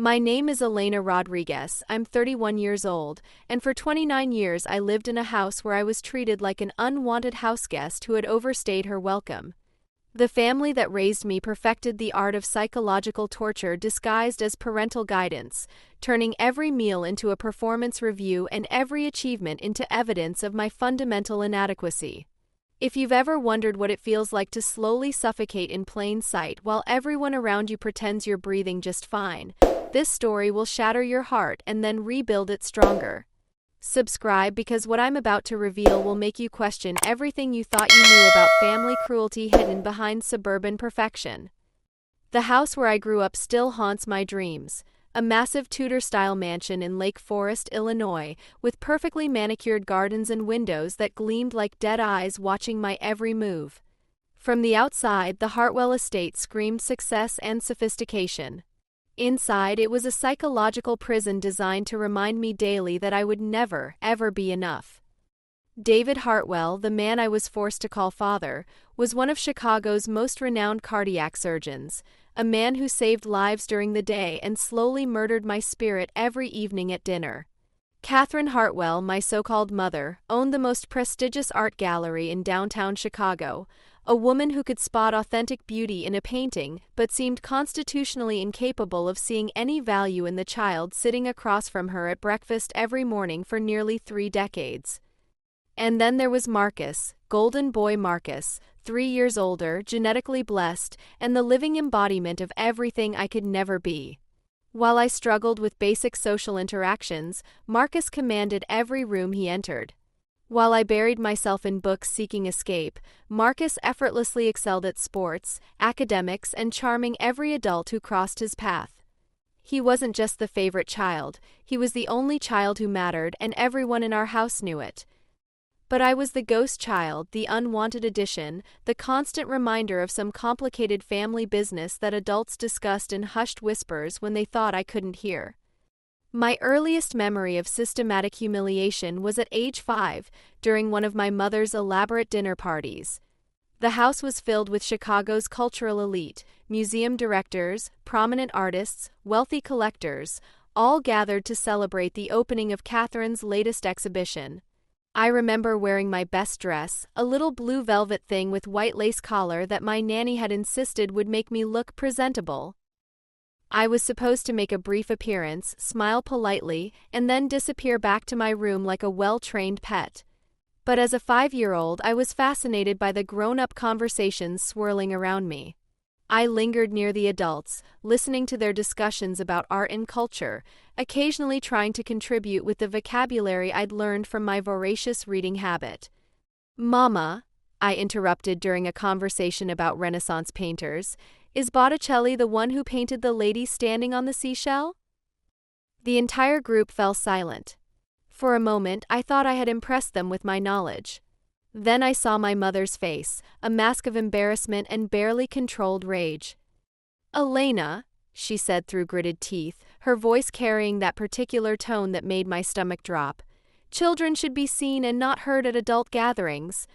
My name is Elena Rodriguez. I'm 31 years old, and for 29 years I lived in a house where I was treated like an unwanted houseguest who had overstayed her welcome. The family that raised me perfected the art of psychological torture disguised as parental guidance, turning every meal into a performance review and every achievement into evidence of my fundamental inadequacy. If you've ever wondered what it feels like to slowly suffocate in plain sight while everyone around you pretends you're breathing just fine, this story will shatter your heart and then rebuild it stronger. Subscribe because what I'm about to reveal will make you question everything you thought you knew about family cruelty hidden behind suburban perfection. The house where I grew up still haunts my dreams. A massive Tudor-style mansion in Lake Forest, Illinois, with perfectly manicured gardens and windows that gleamed like dead eyes watching my every move. From the outside, the Hartwell estate screamed success and sophistication. Inside, it was a psychological prison designed to remind me daily that I would never, ever be enough. David Hartwell, the man I was forced to call father, was one of Chicago's most renowned cardiac surgeons, a man who saved lives during the day and slowly murdered my spirit every evening at dinner. Catherine Hartwell, my so-called mother, owned the most prestigious art gallery in downtown Chicago, a woman who could spot authentic beauty in a painting but seemed constitutionally incapable of seeing any value in the child sitting across from her at breakfast every morning for nearly 3 decades. And then there was Marcus, golden boy Marcus, 3 years older, genetically blessed, and the living embodiment of everything I could never be. While I struggled with basic social interactions, Marcus commanded every room he entered. While I buried myself in books seeking escape, Marcus effortlessly excelled at sports, academics, and charming every adult who crossed his path. He wasn't just the favorite child, he was the only child who mattered, and everyone in our house knew it. But I was the ghost child, the unwanted addition, the constant reminder of some complicated family business that adults discussed in hushed whispers when they thought I couldn't hear. My earliest memory of systematic humiliation was at age 5, during one of my mother's elaborate dinner parties. The house was filled with Chicago's cultural elite, museum directors, prominent artists, wealthy collectors, all gathered to celebrate the opening of Catherine's latest exhibition. I remember wearing my best dress, a little blue velvet thing with white lace collar that my nanny had insisted would make me look presentable. I was supposed to make a brief appearance, smile politely, and then disappear back to my room like a well-trained pet. But as a 5-year-old, I was fascinated by the grown-up conversations swirling around me. I lingered near the adults, listening to their discussions about art and culture, occasionally trying to contribute with the vocabulary I'd learned from my voracious reading habit. "Mama," I interrupted during a conversation about Renaissance painters, "is Botticelli the one who painted the lady standing on the seashell?" The entire group fell silent. For a moment, I thought I had impressed them with my knowledge. Then I saw my mother's face, a mask of embarrassment and barely controlled rage. "Elena," she said through gritted teeth, her voice carrying that particular tone that made my stomach drop, "children should be seen and not heard at adult gatherings."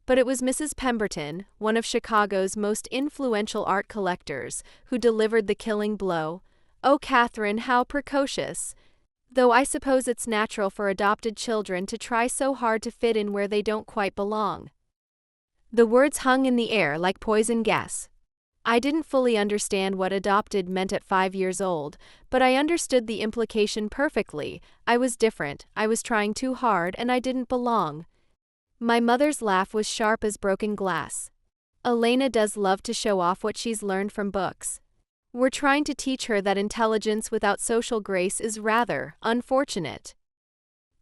But it was Mrs. Pemberton, one of Chicago's most influential art collectors, who delivered the killing blow. "Oh, Catherine, how precocious! Though I suppose it's natural for adopted children to try so hard to fit in where they don't quite belong." The words hung in the air like poison gas. I didn't fully understand what adopted meant at 5 years old, but I understood the implication perfectly. I was different, I was trying too hard, and I didn't belong. My mother's laugh was sharp as broken glass. "Elena does love to show off what she's learned from books. We're trying to teach her that intelligence without social grace is rather unfortunate."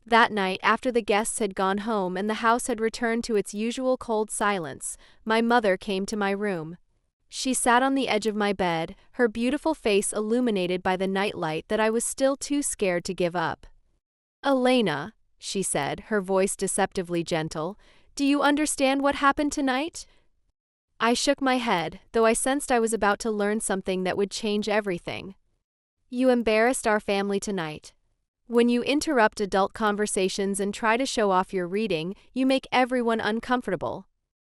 That night, after the guests had gone home and the house had returned to its usual cold silence, my mother came to my room. She sat on the edge of my bed, her beautiful face illuminated by the nightlight that I was still too scared to give up. "Elena," she said, her voice deceptively gentle, "do you understand what happened tonight?" I shook my head, though I sensed I was about to learn something that would change everything. "You embarrassed our family tonight. When you interrupt adult conversations and try to show off your reading, you make everyone uncomfortable.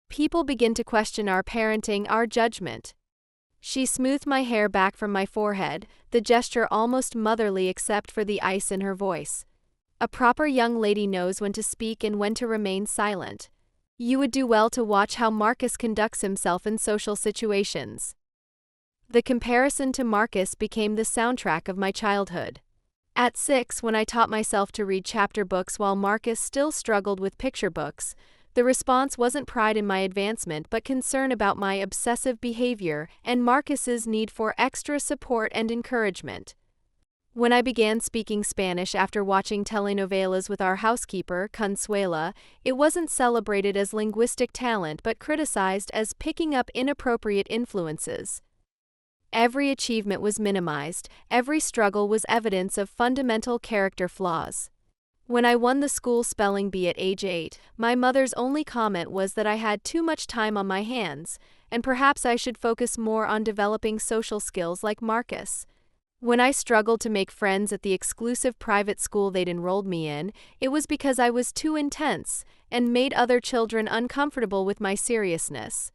People begin to question our parenting, our judgment." She smoothed my hair back from my forehead, the gesture almost motherly except for the ice in her voice. A proper young lady knows when to speak and when to remain silent. You would do well to watch how Marcus conducts himself in social situations. The comparison to Marcus became the soundtrack of my childhood. At 6, when I taught myself to read chapter books while Marcus still struggled with picture books, the response wasn't pride in my advancement but concern about my obsessive behavior and Marcus's need for extra support and encouragement. When I began speaking Spanish after watching telenovelas with our housekeeper, Consuela, it wasn't celebrated as linguistic talent but criticized as picking up inappropriate influences. Every achievement was minimized, every struggle was evidence of fundamental character flaws. When I won the school spelling bee at age 8, my mother's only comment was that I had too much time on my hands, and perhaps I should focus more on developing social skills like Marcus. When I struggled to make friends at the exclusive private school they'd enrolled me in, it was because I was too intense and made other children uncomfortable with my seriousness.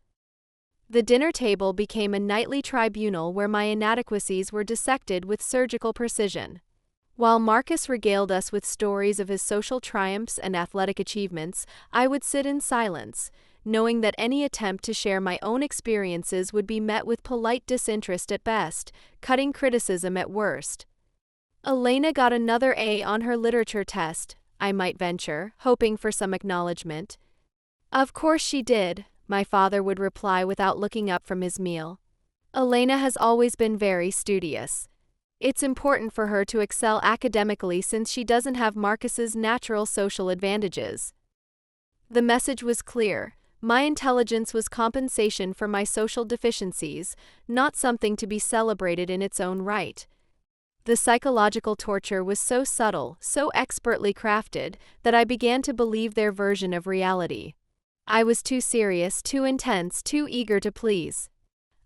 The dinner table became a nightly tribunal where my inadequacies were dissected with surgical precision. While Marcus regaled us with stories of his social triumphs and athletic achievements, I would sit in silence, knowing that any attempt to share my own experiences would be met with polite disinterest at best, cutting criticism at worst. Elena got another A on her literature test, I might venture, hoping for some acknowledgement. Of course she did, my father would reply without looking up from his meal. Elena has always been very studious. It's important for her to excel academically since she doesn't have Marcus's natural social advantages. The message was clear. My intelligence was compensation for my social deficiencies, not something to be celebrated in its own right. The psychological torture was so subtle, so expertly crafted, that I began to believe their version of reality. I was too serious, too intense, too eager to please.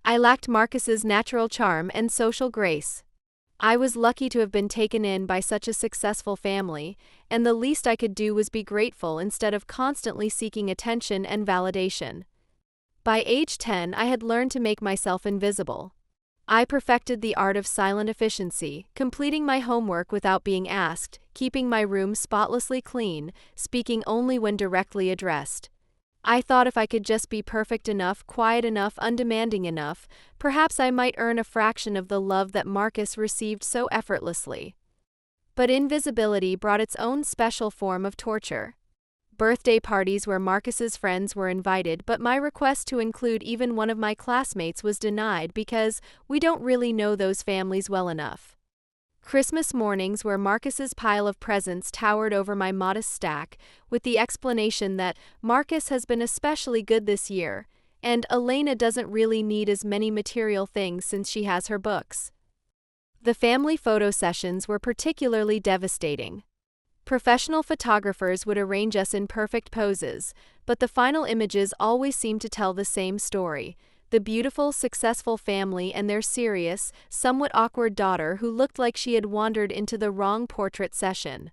I lacked Marcus's natural charm and social grace. I was lucky to have been taken in by such a successful family, and the least I could do was be grateful instead of constantly seeking attention and validation. By age 10, I had learned to make myself invisible. I perfected the art of silent efficiency, completing my homework without being asked, keeping my room spotlessly clean, speaking only when directly addressed. I thought if I could just be perfect enough, quiet enough, undemanding enough, perhaps I might earn a fraction of the love that Marcus received so effortlessly. But invisibility brought its own special form of torture. Birthday parties where Marcus's friends were invited, but my request to include even one of my classmates was denied because we don't really know those families well enough. Christmas mornings where Marcus's pile of presents towered over my modest stack, with the explanation that Marcus has been especially good this year, and Elena doesn't really need as many material things since she has her books. The family photo sessions were particularly devastating. Professional photographers would arrange us in perfect poses, but the final images always seemed to tell the same story. The beautiful, successful family and their serious, somewhat awkward daughter who looked like she had wandered into the wrong portrait session.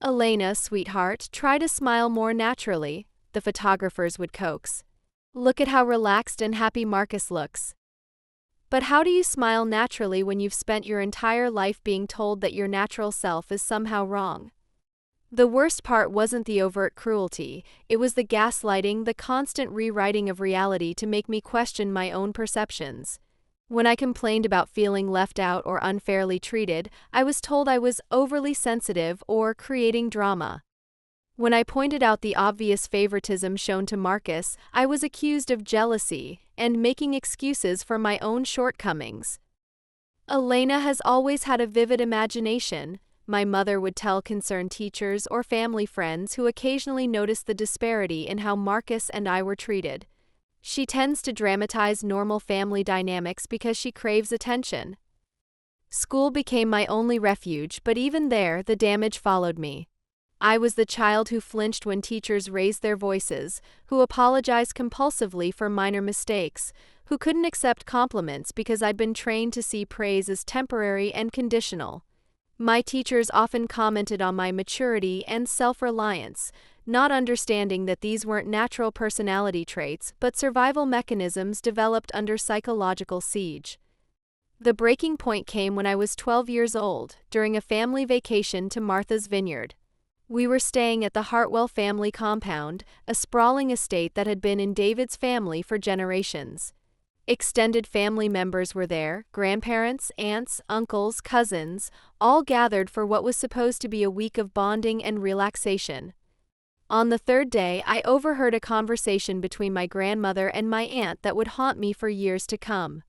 Elena, sweetheart, try to smile more naturally, the photographers would coax. Look at how relaxed and happy Marcus looks. But how do you smile naturally when you've spent your entire life being told that your natural self is somehow wrong? The worst part wasn't the overt cruelty, it was the gaslighting, the constant rewriting of reality to make me question my own perceptions. When I complained about feeling left out or unfairly treated, I was told I was overly sensitive or creating drama. When I pointed out the obvious favoritism shown to Marcus, I was accused of jealousy and making excuses for my own shortcomings. Elena has always had a vivid imagination, my mother would tell concerned teachers or family friends who occasionally noticed the disparity in how Marcus and I were treated. She tends to dramatize normal family dynamics because she craves attention. School became my only refuge, but even there, the damage followed me. I was the child who flinched when teachers raised their voices, who apologized compulsively for minor mistakes, who couldn't accept compliments because I'd been trained to see praise as temporary and conditional. My teachers often commented on my maturity and self-reliance, not understanding that these weren't natural personality traits but survival mechanisms developed under psychological siege. The breaking point came when I was 12 years old, during a family vacation to Martha's Vineyard. We were staying at the Hartwell family compound, a sprawling estate that had been in David's family for generations. Extended family members were there, grandparents, aunts, uncles, cousins, all gathered for what was supposed to be a week of bonding and relaxation. On the third day, I overheard a conversation between my grandmother and my aunt that would haunt me for years to come.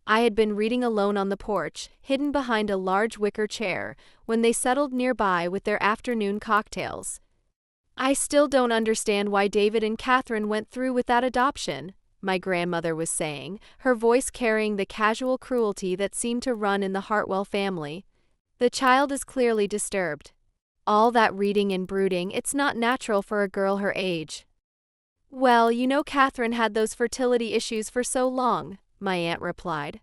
I had been reading alone on the porch, hidden behind a large wicker chair, when they settled nearby with their afternoon cocktails. "I still don't understand why David and Catherine went through with that adoption," my grandmother was saying, her voice carrying the casual cruelty that seemed to run in the Hartwell family. "The child is clearly disturbed. All that reading and brooding, it's not natural for a girl her age." "Well, Catherine had those fertility issues for so long," my aunt replied.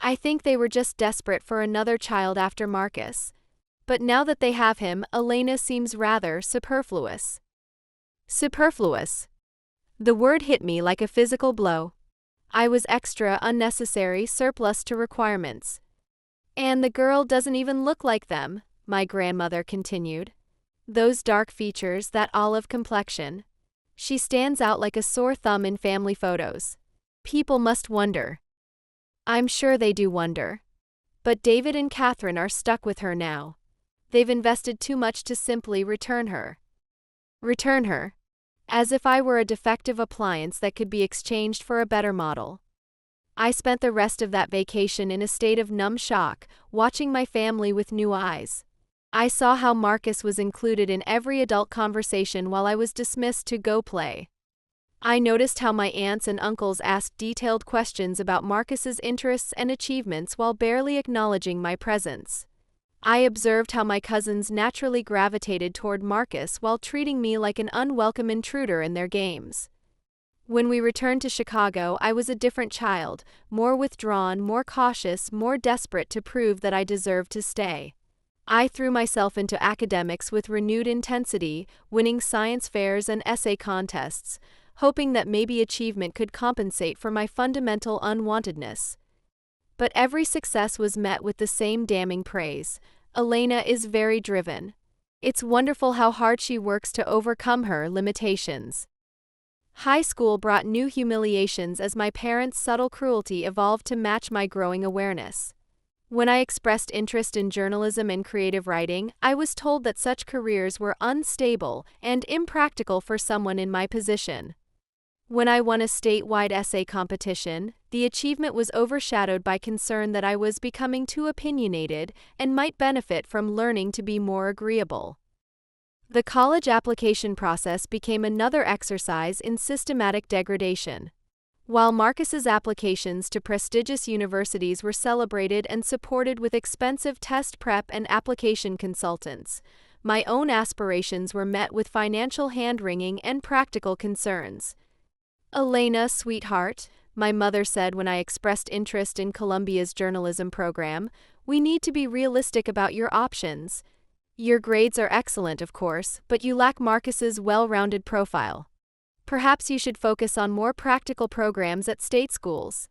"I think they were just desperate for another child after Marcus. But now that they have him, Elena seems rather superfluous." Superfluous. The word hit me like a physical blow. I was extra, unnecessary, surplus to requirements. "And the girl doesn't even look like them," my grandmother continued. "Those dark features, that olive complexion. She stands out like a sore thumb in family photos. People must wonder." I'm sure they do wonder. But David and Catherine are stuck with her now. They've invested too much to simply return her. Return her? As if I were a defective appliance that could be exchanged for a better model. I spent the rest of that vacation in a state of numb shock, watching my family with new eyes. I saw how Marcus was included in every adult conversation while I was dismissed to go play. I noticed how my aunts and uncles asked detailed questions about Marcus's interests and achievements while barely acknowledging my presence. I observed how my cousins naturally gravitated toward Marcus while treating me like an unwelcome intruder in their games. When we returned to Chicago, I was a different child, more withdrawn, more cautious, more desperate to prove that I deserved to stay. I threw myself into academics with renewed intensity, winning science fairs and essay contests, hoping that maybe achievement could compensate for my fundamental unwantedness. But every success was met with the same damning praise. "Elena is very driven. It's wonderful how hard she works to overcome her limitations." High school brought new humiliations as my parents' subtle cruelty evolved to match my growing awareness. When I expressed interest in journalism and creative writing, I was told that such careers were unstable and impractical for someone in my position. When I won a statewide essay competition, the achievement was overshadowed by concern that I was becoming too opinionated and might benefit from learning to be more agreeable. The college application process became another exercise in systematic degradation. While Marcus's applications to prestigious universities were celebrated and supported with expensive test prep and application consultants, my own aspirations were met with financial hand-wringing and practical concerns. "Elena, sweetheart," my mother said when I expressed interest in Columbia's journalism program, "we need to be realistic about your options. Your grades are excellent, of course, but you lack Marcus's well-rounded profile. Perhaps you should focus on more practical programs at state schools."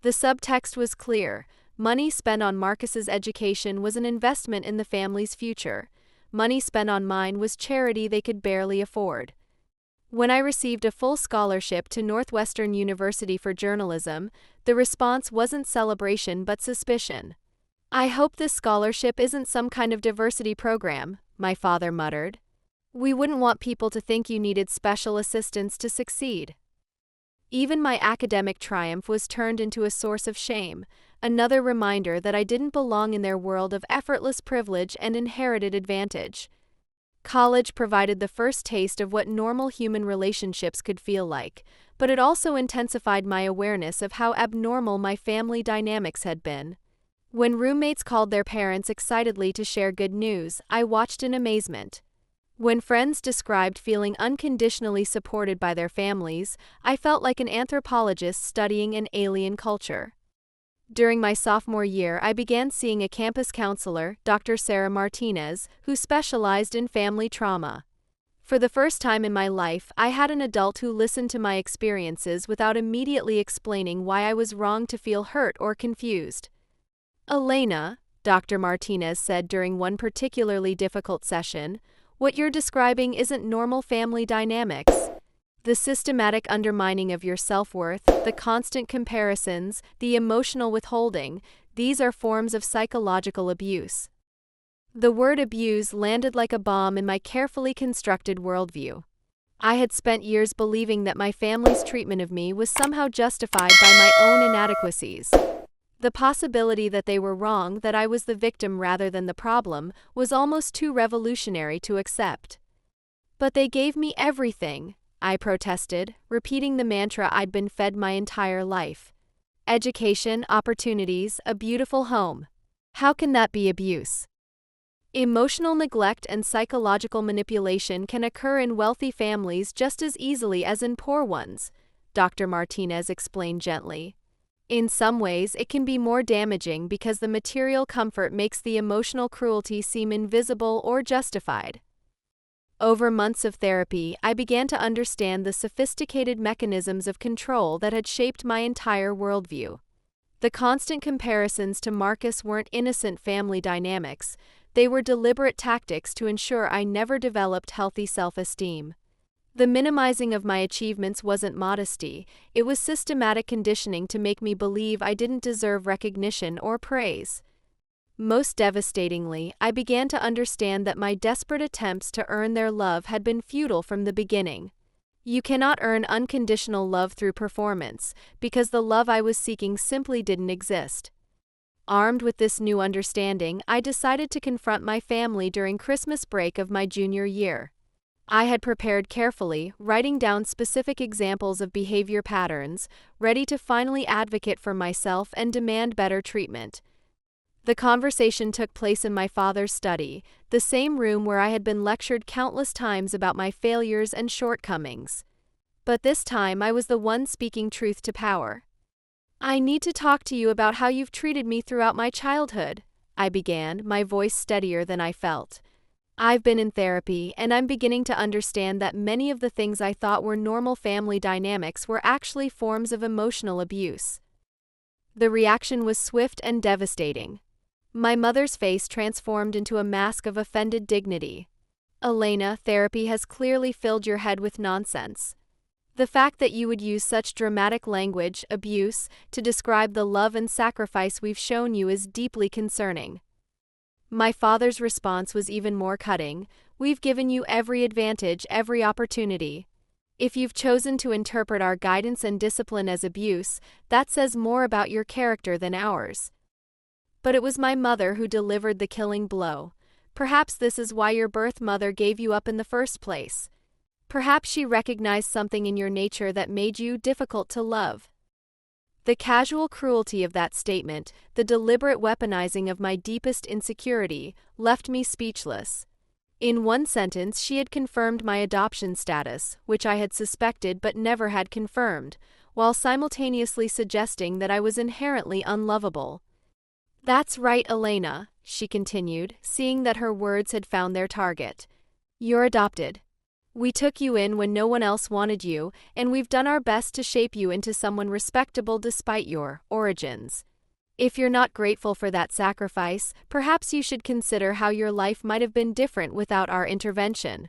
The subtext was clear. Money spent on Marcus's education was an investment in the family's future. Money spent on mine was charity they could barely afford. When I received a full scholarship to Northwestern University for journalism, the response wasn't celebration but suspicion. "I hope this scholarship isn't some kind of diversity program," my father muttered. "We wouldn't want people to think you needed special assistance to succeed." Even my academic triumph was turned into a source of shame, another reminder that I didn't belong in their world of effortless privilege and inherited advantage. College provided the first taste of what normal human relationships could feel like, but it also intensified my awareness of how abnormal my family dynamics had been. When roommates called their parents excitedly to share good news, I watched in amazement. When friends described feeling unconditionally supported by their families, I felt like an anthropologist studying an alien culture. During my sophomore year, I began seeing a campus counselor, Dr. Sarah Martinez, who specialized in family trauma. For the first time in my life, I had an adult who listened to my experiences without immediately explaining why I was wrong to feel hurt or confused. "Elena," Dr. Martinez said during one particularly difficult session, "what you're describing isn't normal family dynamics. The systematic undermining of your self-worth, the constant comparisons, the emotional withholding, these are forms of psychological abuse." The word abuse landed like a bomb in my carefully constructed worldview. I had spent years believing that my family's treatment of me was somehow justified by my own inadequacies. The possibility that they were wrong, that I was the victim rather than the problem, was almost too revolutionary to accept. "But they gave me everything," I protested, repeating the mantra I'd been fed my entire life. "Education, opportunities, a beautiful home. How can that be abuse?" Emotional neglect and psychological manipulation can occur in wealthy families just as easily as in poor ones, Dr. Martinez explained gently. In some ways, it can be more damaging because the material comfort makes the emotional cruelty seem invisible or justified. Over months of therapy, I began to understand the sophisticated mechanisms of control that had shaped my entire worldview. The constant comparisons to Marcus weren't innocent family dynamics. They were deliberate tactics to ensure I never developed healthy self-esteem. The minimizing of my achievements wasn't modesty, it was systematic conditioning to make me believe I didn't deserve recognition or praise. Most devastatingly, I began to understand that my desperate attempts to earn their love had been futile from the beginning. You cannot earn unconditional love through performance, because the love I was seeking simply didn't exist. Armed with this new understanding, I decided to confront my family during Christmas break of my junior year. I had prepared carefully, writing down specific examples of behavior patterns, ready to finally advocate for myself and demand better treatment. The conversation took place in my father's study, the same room where I had been lectured countless times about my failures and shortcomings. But this time I was the one speaking truth to power. "I need to talk to you about how you've treated me throughout my childhood," I began, my voice steadier than I felt. "I've been in therapy, and I'm beginning to understand that many of the things I thought were normal family dynamics were actually forms of emotional abuse." The reaction was swift and devastating. My mother's face transformed into a mask of offended dignity. "Elena, therapy has clearly filled your head with nonsense. The fact that you would use such dramatic language, abuse, to describe the love and sacrifice we've shown you is deeply concerning." My father's response was even more cutting. "We've given you every advantage, every opportunity. If you've chosen to interpret our guidance and discipline as abuse, that says more about your character than ours." But it was my mother who delivered the killing blow. "Perhaps this is why your birth mother gave you up in the first place. Perhaps she recognized something in your nature that made you difficult to love." The casual cruelty of that statement, the deliberate weaponizing of my deepest insecurity, left me speechless. In one sentence, she had confirmed my adoption status, which I had suspected but never had confirmed, while simultaneously suggesting that I was inherently unlovable. "That's right, Elena," she continued, seeing that her words had found their target. "You're adopted. We took you in when no one else wanted you, and we've done our best to shape you into someone respectable despite your origins. If you're not grateful for that sacrifice, perhaps you should consider how your life might have been different without our intervention."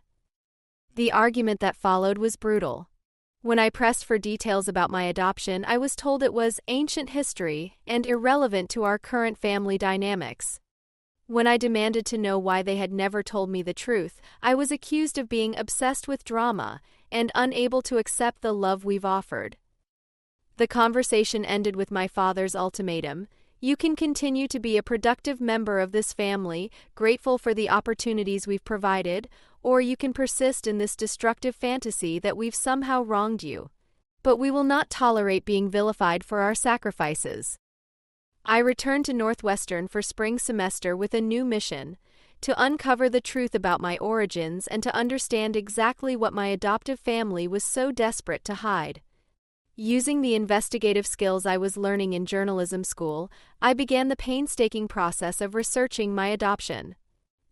The argument that followed was brutal. When I pressed for details about my adoption, I was told it was ancient history and irrelevant to our current family dynamics. When I demanded to know why they had never told me the truth, I was accused of being obsessed with drama and unable to accept the love we've offered. The conversation ended with my father's ultimatum: "You can continue to be a productive member of this family, grateful for the opportunities we've provided, or you can persist in this destructive fantasy that we've somehow wronged you. But we will not tolerate being vilified for our sacrifices." I returned to Northwestern for spring semester with a new mission: to uncover the truth about my origins and to understand exactly what my adoptive family was so desperate to hide. Using the investigative skills I was learning in journalism school, I began the painstaking process of researching my adoption.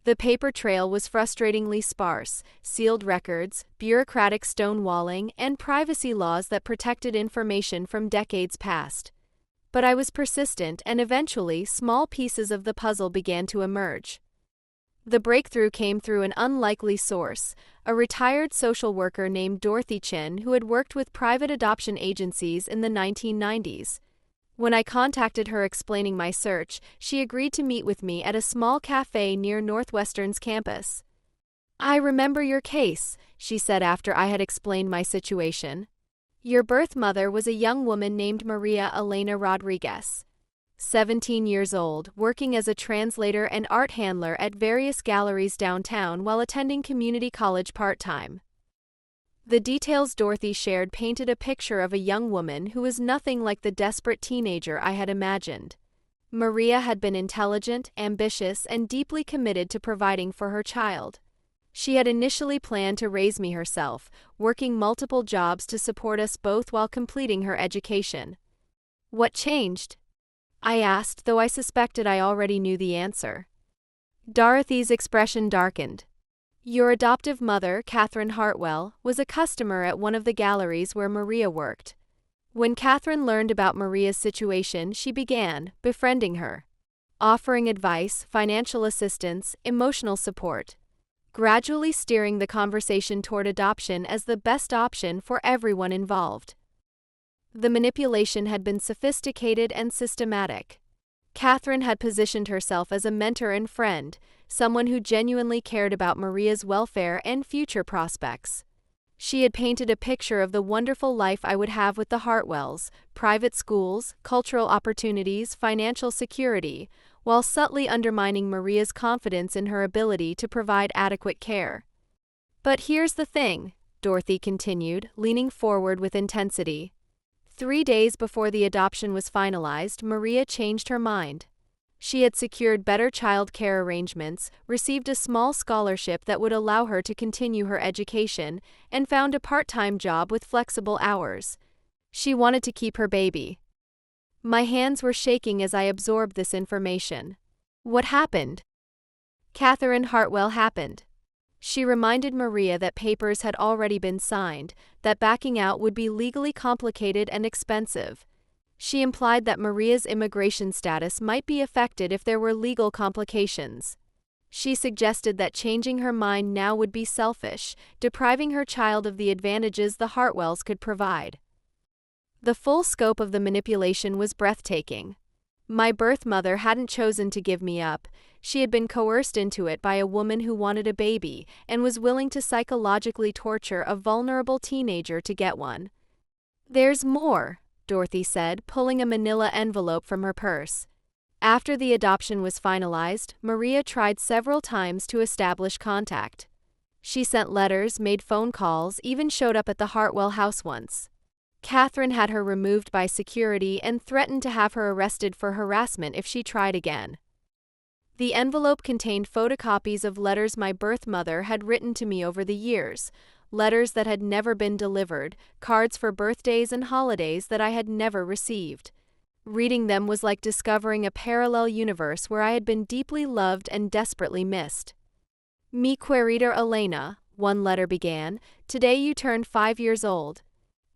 The paper trail was frustratingly sparse: sealed records, bureaucratic stonewalling, and privacy laws that protected information from decades past. But I was persistent, and eventually small pieces of the puzzle began to emerge. The breakthrough came through an unlikely source: a retired social worker named Dorothy Chin who had worked with private adoption agencies in the 1990s. When I contacted her explaining my search, she agreed to meet with me at a small cafe near Northwestern's campus. "I remember your case," she said after I had explained my situation. "Your birth mother was a young woman named Maria Elena Rodriguez, 17 years old, working as a translator and art handler at various galleries downtown while attending community college part-time." The details Dorothy shared painted a picture of a young woman who was nothing like the desperate teenager I had imagined. Maria had been intelligent, ambitious, and deeply committed to providing for her child. She had initially planned to raise me herself, working multiple jobs to support us both while completing her education. "What changed?" I asked, though I suspected I already knew the answer. Dorothy's expression darkened. "Your adoptive mother, Catherine Hartwell, was a customer at one of the galleries where Maria worked. When Catherine learned about Maria's situation, she began befriending her, offering advice, financial assistance, emotional support, gradually steering the conversation toward adoption as the best option for everyone involved. The manipulation had been sophisticated and systematic. Catherine had positioned herself as a mentor and friend, someone who genuinely cared about Maria's welfare and future prospects. She had painted a picture of the wonderful life I would have with the Hartwells: private schools, cultural opportunities, financial security, while subtly undermining Maria's confidence in her ability to provide adequate care. "But here's the thing," Dorothy continued, leaning forward with intensity. 3 days before the adoption was finalized, Maria changed her mind. She had secured better child care arrangements, received a small scholarship that would allow her to continue her education, and found a part-time job with flexible hours. She wanted to keep her baby. My hands were shaking as I absorbed this information. What happened? Catherine Hartwell happened. She reminded Maria that papers had already been signed, that backing out would be legally complicated and expensive. She implied that Maria's immigration status might be affected if there were legal complications. She suggested that changing her mind now would be selfish, depriving her child of the advantages the Hartwells could provide. The full scope of the manipulation was breathtaking. My birth mother hadn't chosen to give me up. She had been coerced into it by a woman who wanted a baby and was willing to psychologically torture a vulnerable teenager to get one. "There's more," Dorothy said, pulling a manila envelope from her purse. After the adoption was finalized, Maria tried several times to establish contact. She sent letters, made phone calls, even showed up at the Hartwell house once. Catherine had her removed by security and threatened to have her arrested for harassment if she tried again. The envelope contained photocopies of letters my birth mother had written to me over the years, letters that had never been delivered, cards for birthdays and holidays that I had never received. Reading them was like discovering a parallel universe where I had been deeply loved and desperately missed. "Mi querida Elena," one letter began, "today you turned 5 years old.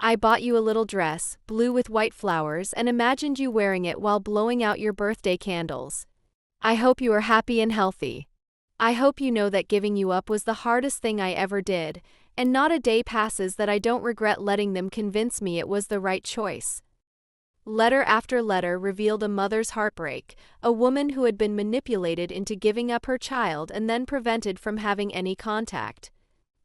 I bought you a little dress, blue with white flowers, and imagined you wearing it while blowing out your birthday candles. I hope you are happy and healthy. I hope you know that giving you up was the hardest thing I ever did, and not a day passes that I don't regret letting them convince me it was the right choice." Letter after letter revealed a mother's heartbreak, a woman who had been manipulated into giving up her child and then prevented from having any contact.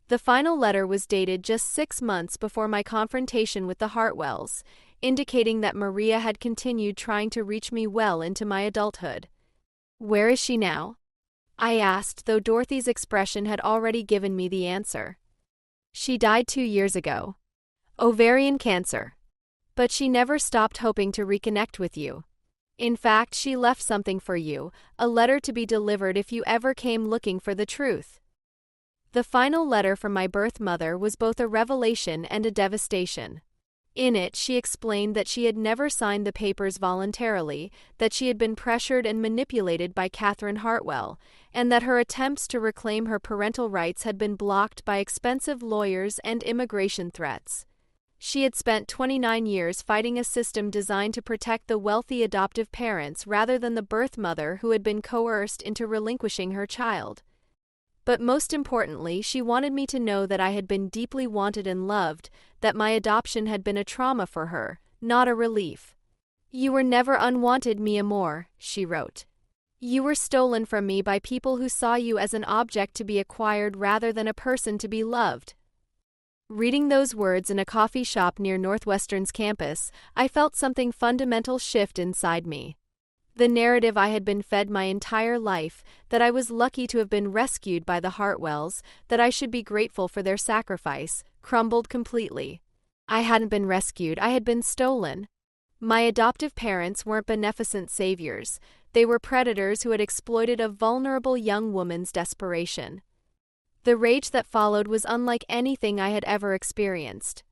The final letter was dated just 6 months before my confrontation with the Hartwells, indicating that Maria had continued trying to reach me well into my adulthood. "Where is she now?" I asked, though Dorothy's expression had already given me the answer. "She died 2 years ago. Ovarian cancer. But she never stopped hoping to reconnect with you. In fact, she left something for you, a letter to be delivered if you ever came looking for the truth." The final letter from my birth mother was both a revelation and a devastation. In it, she explained that she had never signed the papers voluntarily, that she had been pressured and manipulated by Catherine Hartwell, and that her attempts to reclaim her parental rights had been blocked by expensive lawyers and immigration threats. She had spent 29 years fighting a system designed to protect the wealthy adoptive parents rather than the birth mother who had been coerced into relinquishing her child. But most importantly, she wanted me to know that I had been deeply wanted and loved, that my adoption had been a trauma for her, not a relief. "You were never unwanted, mi amor," she wrote. "You were stolen from me by people who saw you as an object to be acquired rather than a person to be loved." Reading those words in a coffee shop near Northwestern's campus, I felt something fundamental shift inside me. The narrative I had been fed my entire life, that I was lucky to have been rescued by the Hartwells, that I should be grateful for their sacrifice, crumbled completely. I hadn't been rescued, I had been stolen. My adoptive parents weren't beneficent saviors. They were predators who had exploited a vulnerable young woman's desperation. The rage that followed was unlike anything I had ever experienced.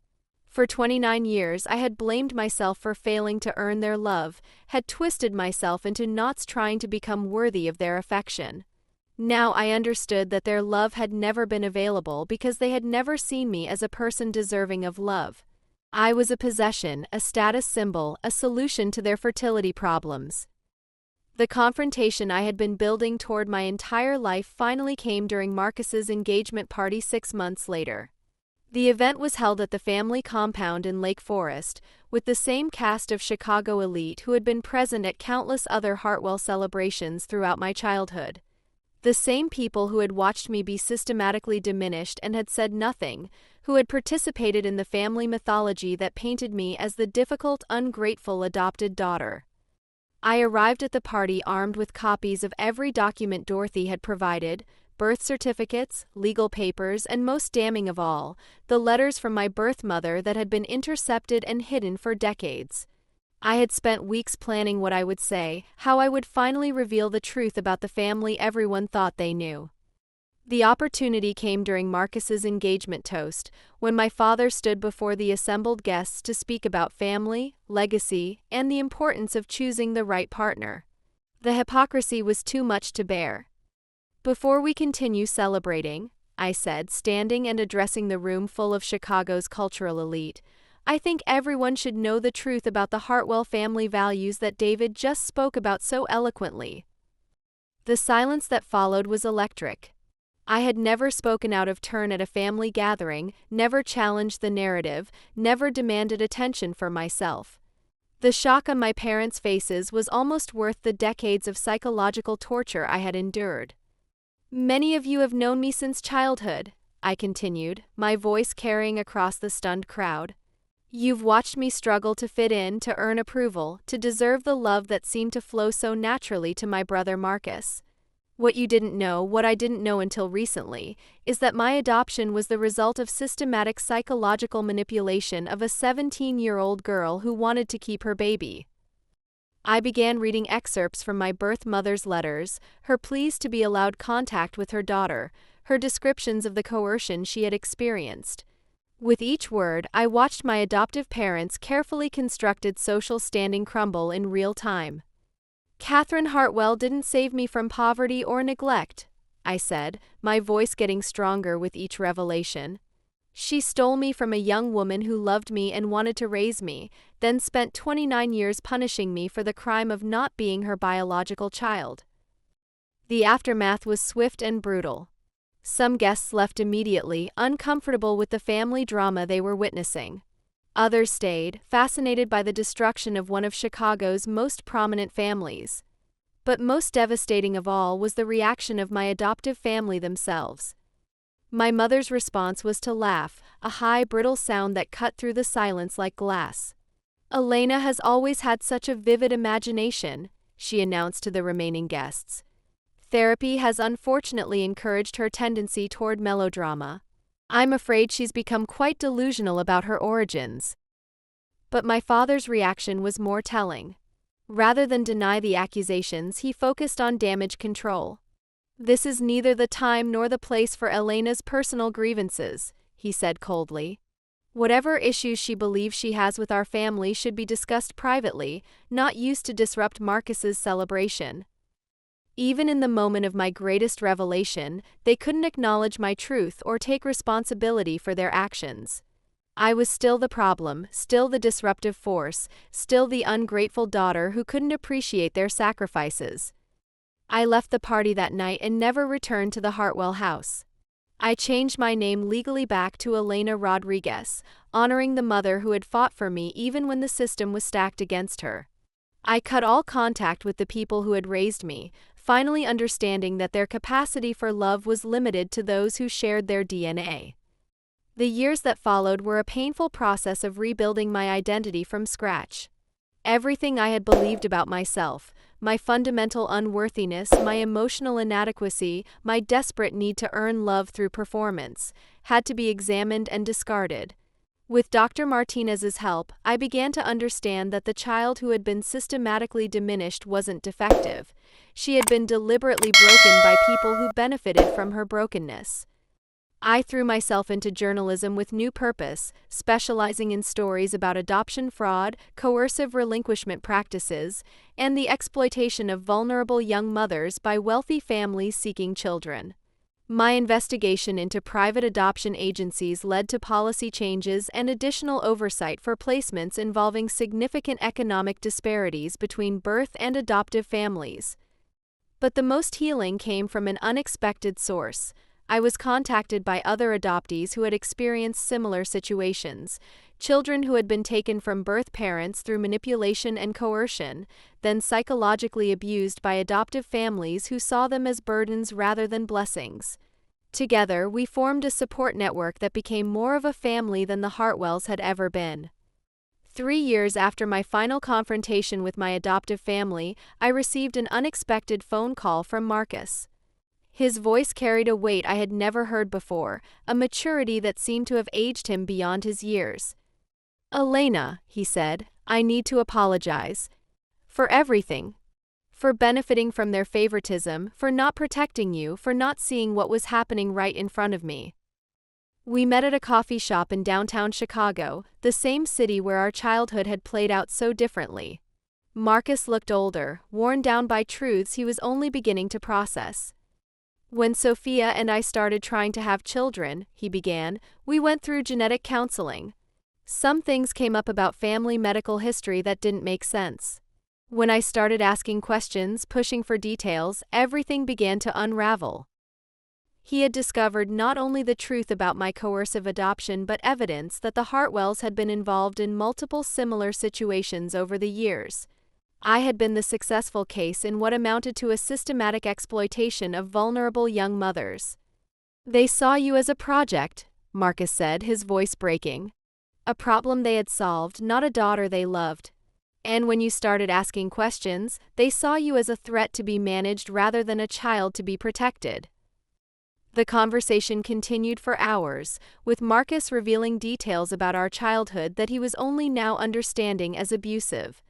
For 29 years, I had blamed myself for failing to earn their love, had twisted myself into knots trying to become worthy of their affection. Now I understood that their love had never been available because they had never seen me as a person deserving of love. I was a possession, a status symbol, a solution to their fertility problems. The confrontation I had been building toward my entire life finally came during Marcus's engagement party 6 months later. The event was held at the family compound in Lake Forest, with the same cast of Chicago elite who had been present at countless other Hartwell celebrations throughout my childhood. The same people who had watched me be systematically diminished and had said nothing, who had participated in the family mythology that painted me as the difficult, ungrateful adopted daughter. I arrived at the party armed with copies of every document Dorothy had provided, birth certificates, legal papers, and most damning of all, the letters from my birth mother that had been intercepted and hidden for decades. I had spent weeks planning what I would say, how I would finally reveal the truth about the family everyone thought they knew. The opportunity came during Marcus's engagement toast, when my father stood before the assembled guests to speak about family, legacy, and the importance of choosing the right partner. The hypocrisy was too much to bear. "Before we continue celebrating," I said, standing and addressing the room full of Chicago's cultural elite, "I think everyone should know the truth about the Hartwell family values that David just spoke about so eloquently." The silence that followed was electric. I had never spoken out of turn at a family gathering, never challenged the narrative, never demanded attention for myself. The shock on my parents' faces was almost worth the decades of psychological torture I had endured. "Many of you have known me since childhood," I continued, my voice carrying across the stunned crowd. "You've watched me struggle to fit in, to earn approval, to deserve the love that seemed to flow so naturally to my brother Marcus. What you didn't know, what I didn't know until recently, is that my adoption was the result of systematic psychological manipulation of a 17-year-old girl who wanted to keep her baby." I began reading excerpts from my birth mother's letters, her pleas to be allowed contact with her daughter, her descriptions of the coercion she had experienced. With each word, I watched my adoptive parents' carefully constructed social standing crumble in real time. "Catherine Hartwell didn't save me from poverty or neglect," I said, my voice getting stronger with each revelation. "She stole me from a young woman who loved me and wanted to raise me, then spent 29 years punishing me for the crime of not being her biological child." The aftermath was swift and brutal. Some guests left immediately, uncomfortable with the family drama they were witnessing. Others stayed, fascinated by the destruction of one of Chicago's most prominent families. But most devastating of all was the reaction of my adoptive family themselves. My mother's response was to laugh, a high, brittle sound that cut through the silence like glass. "Elena has always had such a vivid imagination," she announced to the remaining guests. "Therapy has unfortunately encouraged her tendency toward melodrama. I'm afraid she's become quite delusional about her origins." But my father's reaction was more telling. Rather than deny the accusations, he focused on damage control. "This is neither the time nor the place for Elena's personal grievances," he said coldly. Whatever issues she believes she has with our family should be discussed privately, not used to disrupt Marcus's celebration. Even in the moment of my greatest revelation, they couldn't acknowledge my truth or take responsibility for their actions. I was still the problem, still the disruptive force, still the ungrateful daughter who couldn't appreciate their sacrifices. I left the party that night and never returned to the Hartwell house. I changed my name legally back to Elena Rodriguez, honoring the mother who had fought for me even when the system was stacked against her. I cut all contact with the people who had raised me, finally understanding that their capacity for love was limited to those who shared their DNA. The years that followed were a painful process of rebuilding my identity from scratch. Everything I had believed about myself, my fundamental unworthiness, my emotional inadequacy, my desperate need to earn love through performance, had to be examined and discarded. With Dr. Martinez's help, I began to understand that the child who had been systematically diminished wasn't defective. She had been deliberately broken by people who benefited from her brokenness. I threw myself into journalism with new purpose, specializing in stories about adoption fraud, coercive relinquishment practices, and the exploitation of vulnerable young mothers by wealthy families seeking children. My investigation into private adoption agencies led to policy changes and additional oversight for placements involving significant economic disparities between birth and adoptive families. But the most healing came from an unexpected source. I was contacted by other adoptees who had experienced similar situations, children who had been taken from birth parents through manipulation and coercion, then psychologically abused by adoptive families who saw them as burdens rather than blessings. Together, we formed a support network that became more of a family than the Hartwells had ever been. 3 years after my final confrontation with my adoptive family, I received an unexpected phone call from Marcus. His voice carried a weight I had never heard before, a maturity that seemed to have aged him beyond his years. "Elena," he said, "I need to apologize. For everything. For benefiting from their favoritism, for not protecting you, for not seeing what was happening right in front of me." We met at a coffee shop in downtown Chicago, the same city where our childhood had played out so differently. Marcus looked older, worn down by truths he was only beginning to process. "When Sophia and I started trying to have children," he began, "we went through genetic counseling. Some things came up about family medical history that didn't make sense. When I started asking questions, pushing for details, everything began to unravel." He had discovered not only the truth about my coercive adoption but evidence that the Hartwells had been involved in multiple similar situations over the years. I had been the successful case in what amounted to a systematic exploitation of vulnerable young mothers. "They saw you as a project," Marcus said, his voice breaking. "A problem they had solved, not a daughter they loved. And when you started asking questions, they saw you as a threat to be managed rather than a child to be protected." The conversation continued for hours, with Marcus revealing details about our childhood that he was only now understanding as abusive.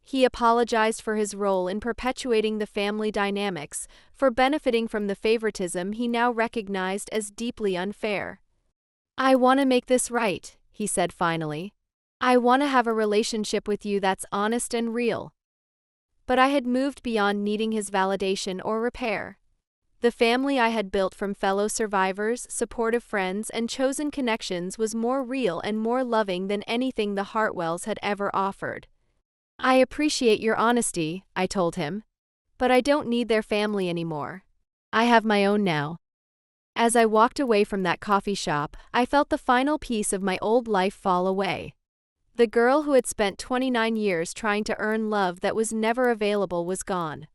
He apologized for his role in perpetuating the family dynamics, for benefiting from the favoritism he now recognized as deeply unfair. "I want to make this right," he said finally. "I want to have a relationship with you that's honest and real." But I had moved beyond needing his validation or repair. The family I had built from fellow survivors, supportive friends, and chosen connections was more real and more loving than anything the Hartwells had ever offered. "I appreciate your honesty," I told him, "but I don't need their family anymore. I have my own now." As I walked away from that coffee shop, I felt the final piece of my old life fall away. The girl who had spent 29 years trying to earn love that was never available was gone.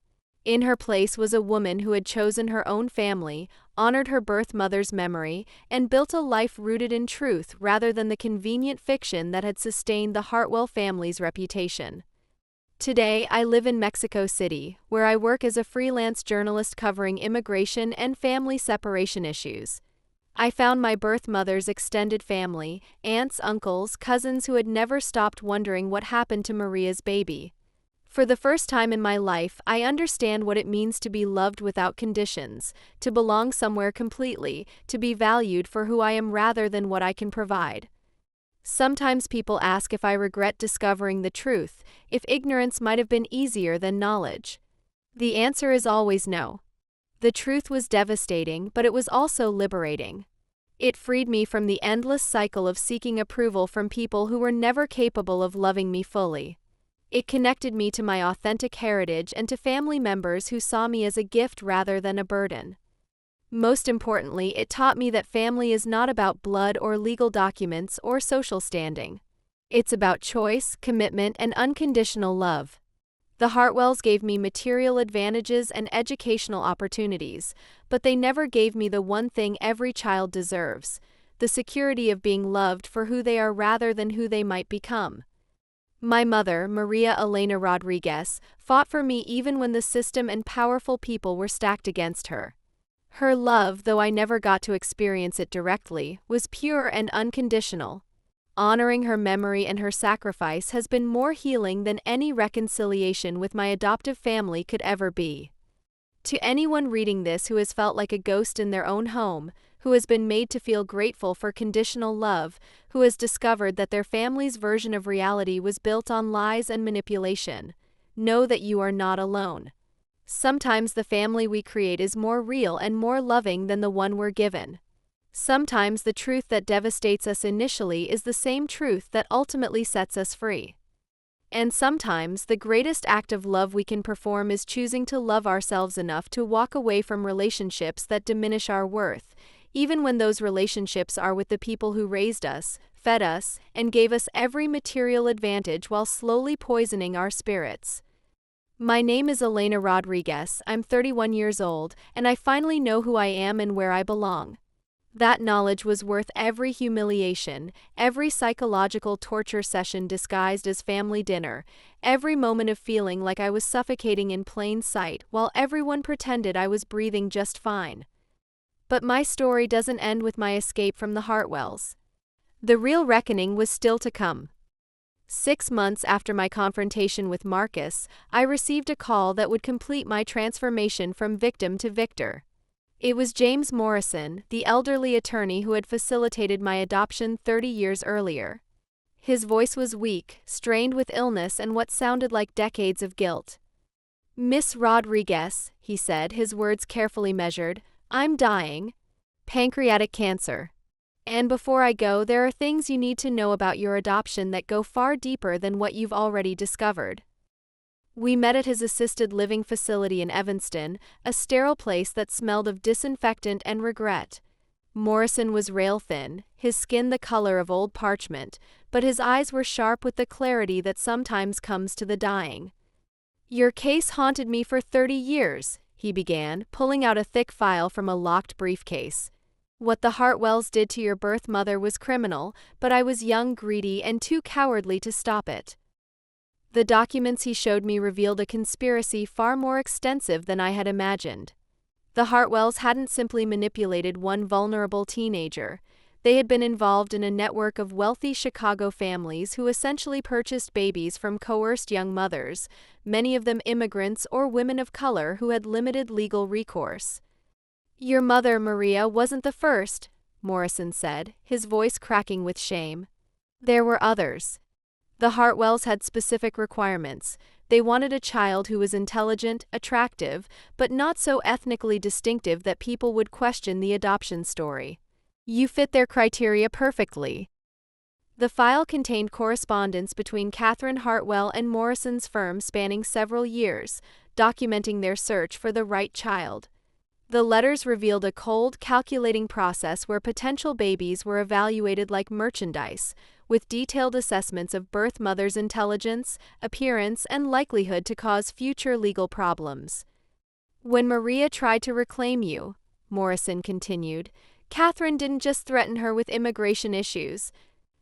In her place was a woman who had chosen her own family, honored her birth mother's memory, and built a life rooted in truth rather than the convenient fiction that had sustained the Hartwell family's reputation. Today, I live in Mexico City, where I work as a freelance journalist covering immigration and family separation issues. I found my birth mother's extended family, aunts, uncles, cousins who had never stopped wondering what happened to Maria's baby. For the first time in my life, I understand what it means to be loved without conditions, to belong somewhere completely, to be valued for who I am rather than what I can provide. Sometimes people ask if I regret discovering the truth, if ignorance might have been easier than knowledge. The answer is always no. The truth was devastating, but it was also liberating. It freed me from the endless cycle of seeking approval from people who were never capable of loving me fully. It connected me to my authentic heritage and to family members who saw me as a gift rather than a burden. Most importantly, it taught me that family is not about blood or legal documents or social standing. It's about choice, commitment, and unconditional love. The Hartwells gave me material advantages and educational opportunities, but they never gave me the one thing every child deserves: the security of being loved for who they are rather than who they might become. My mother, Maria Elena Rodriguez, fought for me even when the system and powerful people were stacked against her. Her love, though I never got to experience it directly, was pure and unconditional. Honoring her memory and her sacrifice has been more healing than any reconciliation with my adoptive family could ever be. To anyone reading this who has felt like a ghost in their own home, who has been made to feel grateful for conditional love, who has discovered that their family's version of reality was built on lies and manipulation, know that you are not alone. Sometimes the family we create is more real and more loving than the one we're given. Sometimes the truth that devastates us initially is the same truth that ultimately sets us free. And sometimes the greatest act of love we can perform is choosing to love ourselves enough to walk away from relationships that diminish our worth, even when those relationships are with the people who raised us, fed us, and gave us every material advantage while slowly poisoning our spirits. My name is Elena Rodriguez, I'm 31 years old, and I finally know who I am and where I belong. That knowledge was worth every humiliation, every psychological torture session disguised as family dinner, every moment of feeling like I was suffocating in plain sight while everyone pretended I was breathing just fine. But my story doesn't end with my escape from the Hartwells. The real reckoning was still to come. 6 months after my confrontation with Marcus, I received a call that would complete my transformation from victim to victor. It was James Morrison, the elderly attorney who had facilitated my adoption 30 years earlier. His voice was weak, strained with illness and what sounded like decades of guilt. "Miss Rodriguez," he said, his words carefully measured, "I'm dying. Pancreatic cancer. And before I go, there are things you need to know about your adoption that go far deeper than what you've already discovered." We met at his assisted living facility in Evanston, a sterile place that smelled of disinfectant and regret. Morrison was rail-thin, his skin the color of old parchment, but his eyes were sharp with the clarity that sometimes comes to the dying. "Your case haunted me for 30 years, he began, pulling out a thick file from a locked briefcase. "What the Hartwells did to your birth mother was criminal, but I was young, greedy, and too cowardly to stop it." The documents he showed me revealed a conspiracy far more extensive than I had imagined. The Hartwells hadn't simply manipulated one vulnerable teenager. They had been involved in a network of wealthy Chicago families who essentially purchased babies from coerced young mothers, many of them immigrants or women of color who had limited legal recourse. "Your mother, Maria, wasn't the first," Morrison said, his voice cracking with shame. "There were others. The Hartwells had specific requirements. They wanted a child who was intelligent, attractive, but not so ethnically distinctive that people would question the adoption story. You fit their criteria perfectly." The file contained correspondence between Catherine Hartwell and Morrison's firm spanning several years, documenting their search for the right child. The letters revealed a cold, calculating process where potential babies were evaluated like merchandise, with detailed assessments of birth mother's intelligence, appearance, and likelihood to cause future legal problems. "When Maria tried to reclaim you," Morrison continued, "Catherine didn't just threaten her with immigration issues.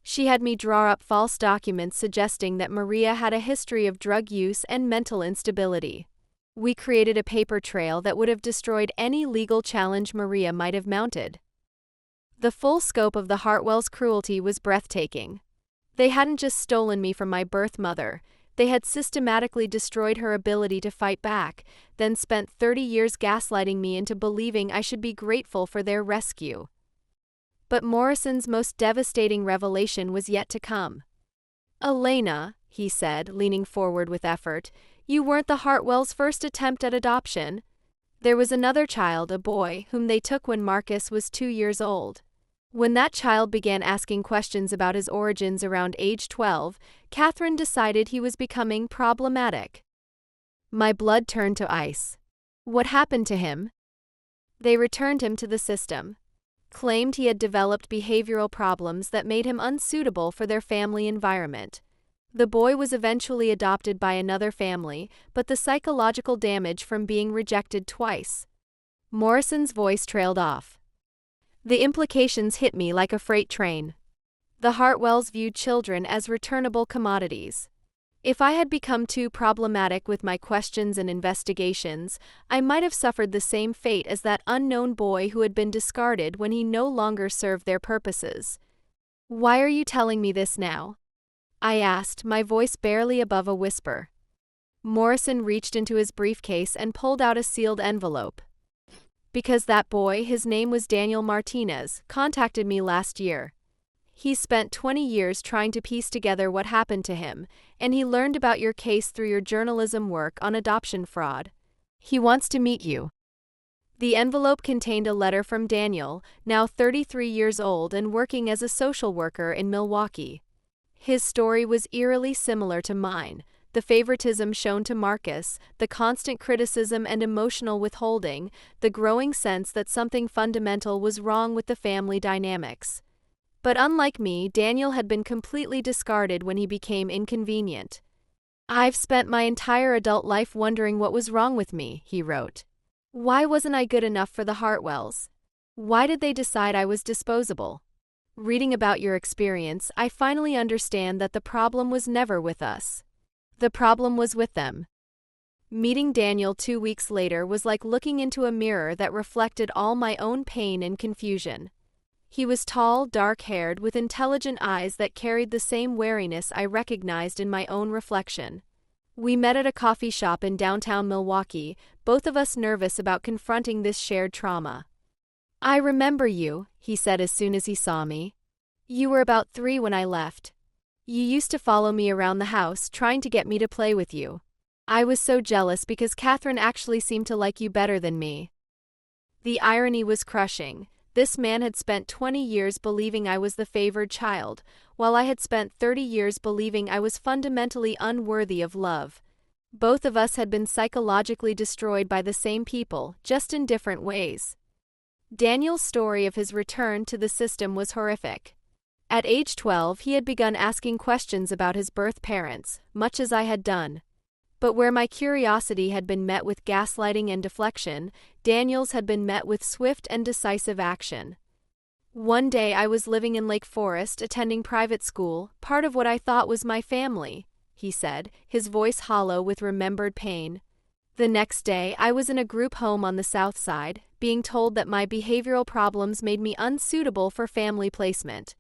She had me draw up false documents suggesting that Maria had a history of drug use and mental instability. We created a paper trail that would have destroyed any legal challenge Maria might have mounted." The full scope of the Hartwells' cruelty was breathtaking. They hadn't just stolen me from my birth mother. They had systematically destroyed her ability to fight back, then spent 30 years gaslighting me into believing I should be grateful for their rescue. But Morrison's most devastating revelation was yet to come. "Elena," he said, leaning forward with effort, "you weren't the Hartwells' first attempt at adoption. There was another child, a boy, whom they took when Marcus was 2 years old. When that child began asking questions about his origins around age 12, Catherine decided he was becoming problematic." My blood turned to ice. "What happened to him?" "They returned him to the system. Claimed he had developed behavioral problems that made him unsuitable for their family environment. The boy was eventually adopted by another family, but the psychological damage from being rejected twice." Morrison's voice trailed off. "The implications hit me like a freight train. The Hartwells viewed children as returnable commodities. If I had become too problematic with my questions and investigations, I might have suffered the same fate as that unknown boy who had been discarded when he no longer served their purposes." "Why are you telling me this now?" I asked, my voice barely above a whisper. Morrison reached into his briefcase and pulled out a sealed envelope. "Because that boy, his name was Daniel Martinez, contacted me last year. He spent 20 years trying to piece together what happened to him, and he learned about your case through your journalism work on adoption fraud. He wants to meet you." The envelope contained a letter from Daniel, now 33 years old and working as a social worker in Milwaukee. His story was eerily similar to mine: the favoritism shown to Marcus, the constant criticism and emotional withholding, the growing sense that something fundamental was wrong with the family dynamics. But unlike me, Daniel had been completely discarded when he became inconvenient. "I've spent my entire adult life wondering what was wrong with me," he wrote. "Why wasn't I good enough for the Hartwells? Why did they decide I was disposable? Reading about your experience, I finally understand that the problem was never with us. The problem was with them." Meeting Daniel 2 weeks later was like looking into a mirror that reflected all my own pain and confusion. He was tall, dark-haired, with intelligent eyes that carried the same wariness I recognized in my own reflection. We met at a coffee shop in downtown Milwaukee, both of us nervous about confronting this shared trauma. "I remember you," he said as soon as he saw me. "You were about 3 when I left. You used to follow me around the house, trying to get me to play with you. I was so jealous because Catherine actually seemed to like you better than me." The irony was crushing. This man had spent 20 years believing I was the favored child, while I had spent 30 years believing I was fundamentally unworthy of love. Both of us had been psychologically destroyed by the same people, just in different ways. Daniel's story of his return to the system was horrific. At age 12, he had begun asking questions about his birth parents, much as I had done. But where my curiosity had been met with gaslighting and deflection, Daniel's had been met with swift and decisive action. "One day I was living in Lake Forest, attending private school, part of what I thought was my family," he said, his voice hollow with remembered pain. "The next day, I was in a group home on the south side, being told that my behavioral problems made me unsuitable for family placement."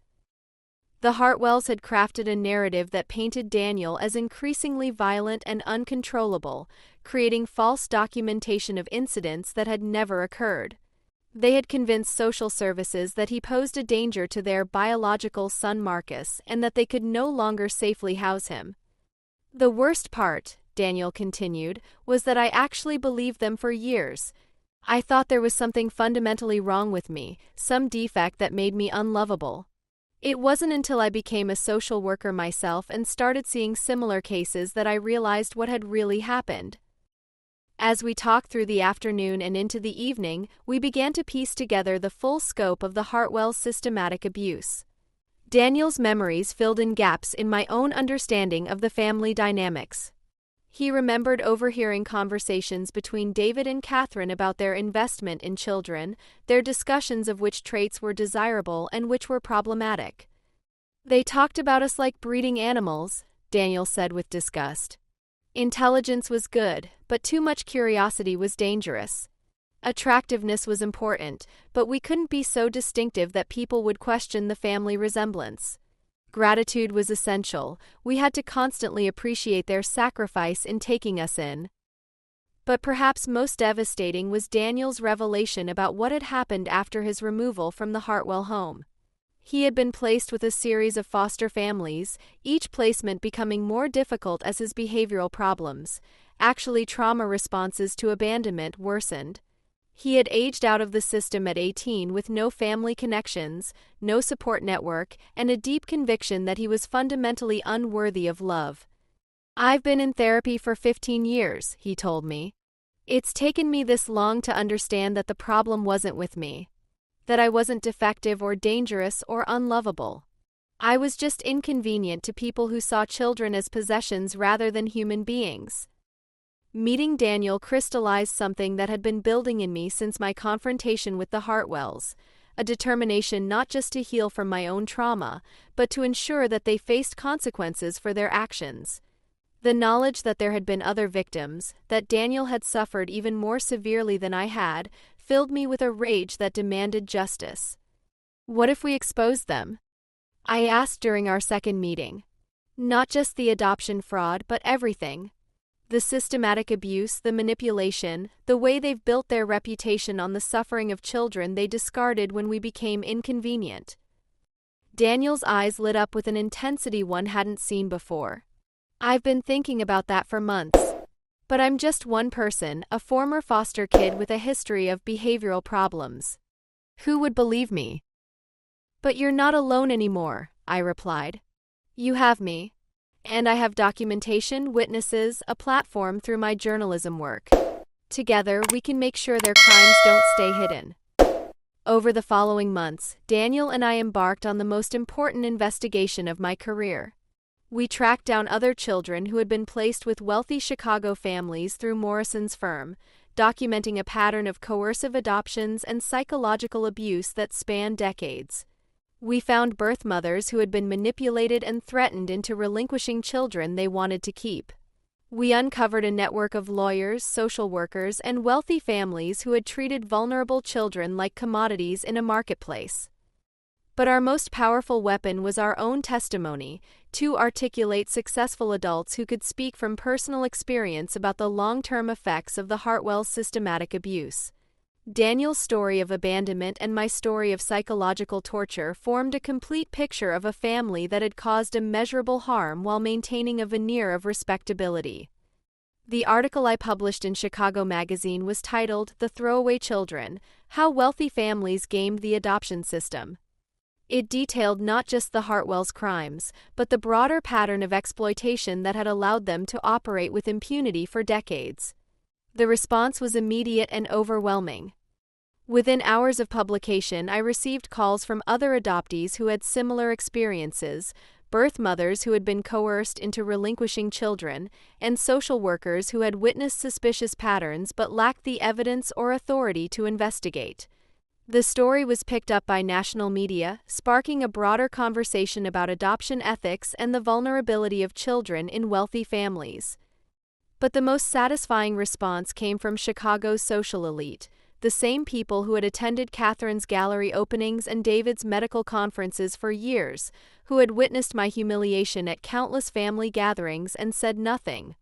The Hartwells had crafted a narrative that painted Daniel as increasingly violent and uncontrollable, creating false documentation of incidents that had never occurred. They had convinced social services that he posed a danger to their biological son Marcus and that they could no longer safely house him. "The worst part," Daniel continued, "was that I actually believed them for years. I thought there was something fundamentally wrong with me, some defect that made me unlovable. It wasn't until I became a social worker myself and started seeing similar cases that I realized what had really happened." As we talked through the afternoon and into the evening, we began to piece together the full scope of the Hartwell's systematic abuse. Daniel's memories filled in gaps in my own understanding of the family dynamics. He remembered overhearing conversations between David and Catherine about their investment in children, their discussions of which traits were desirable and which were problematic. "They talked about us like breeding animals," Daniel said with disgust. "Intelligence was good, but too much curiosity was dangerous. Attractiveness was important, but we couldn't be so distinctive that people would question the family resemblance. Gratitude was essential. We had to constantly appreciate their sacrifice in taking us in." But perhaps most devastating was Daniel's revelation about what had happened after his removal from the Hartwell home. He had been placed with a series of foster families, each placement becoming more difficult as his behavioral problems, actually trauma responses to abandonment, worsened. He had aged out of the system at 18 with no family connections, no support network, and a deep conviction that he was fundamentally unworthy of love. "I've been in therapy for 15 years, he told me. "It's taken me this long to understand that the problem wasn't with me. That I wasn't defective or dangerous or unlovable. I was just inconvenient to people who saw children as possessions rather than human beings." Meeting Daniel crystallized something that had been building in me since my confrontation with the Hartwells, a determination not just to heal from my own trauma, but to ensure that they faced consequences for their actions. The knowledge that there had been other victims, that Daniel had suffered even more severely than I had, filled me with a rage that demanded justice. "What if we exposed them?" I asked during our second meeting. "Not just the adoption fraud, but everything. The systematic abuse, the manipulation, the way they've built their reputation on the suffering of children they discarded when we became inconvenient." Daniel's eyes lit up with an intensity one hadn't seen before. "I've been thinking about that for months. But I'm just one person, a former foster kid with a history of behavioral problems. Who would believe me?" "But you're not alone anymore," I replied. "You have me. And I have documentation, witnesses, a platform through my journalism work. Together, we can make sure their crimes don't stay hidden." Over the following months, Daniel and I embarked on the most important investigation of my career. We tracked down other children who had been placed with wealthy Chicago families through Morrison's firm, documenting a pattern of coercive adoptions and psychological abuse that spanned decades. We found birth mothers who had been manipulated and threatened into relinquishing children they wanted to keep. We uncovered a network of lawyers, social workers, and wealthy families who had treated vulnerable children like commodities in a marketplace. But our most powerful weapon was our own testimony, two articulate, successful adults who could speak from personal experience about the long-term effects of the Hartwell's systematic abuse. Daniel's story of abandonment and my story of psychological torture formed a complete picture of a family that had caused immeasurable harm while maintaining a veneer of respectability. The article I published in Chicago Magazine was titled "The Throwaway Children: How Wealthy Families Gamed the Adoption System." It detailed not just the Hartwells' crimes, but the broader pattern of exploitation that had allowed them to operate with impunity for decades. The response was immediate and overwhelming. Within hours of publication, I received calls from other adoptees who had similar experiences, birth mothers who had been coerced into relinquishing children, and social workers who had witnessed suspicious patterns but lacked the evidence or authority to investigate. The story was picked up by national media, sparking a broader conversation about adoption ethics and the vulnerability of children in wealthy families. But the most satisfying response came from Chicago's social elite, the same people who had attended Catherine's gallery openings and David's medical conferences for years, who had witnessed my humiliation at countless family gatherings and said nothing.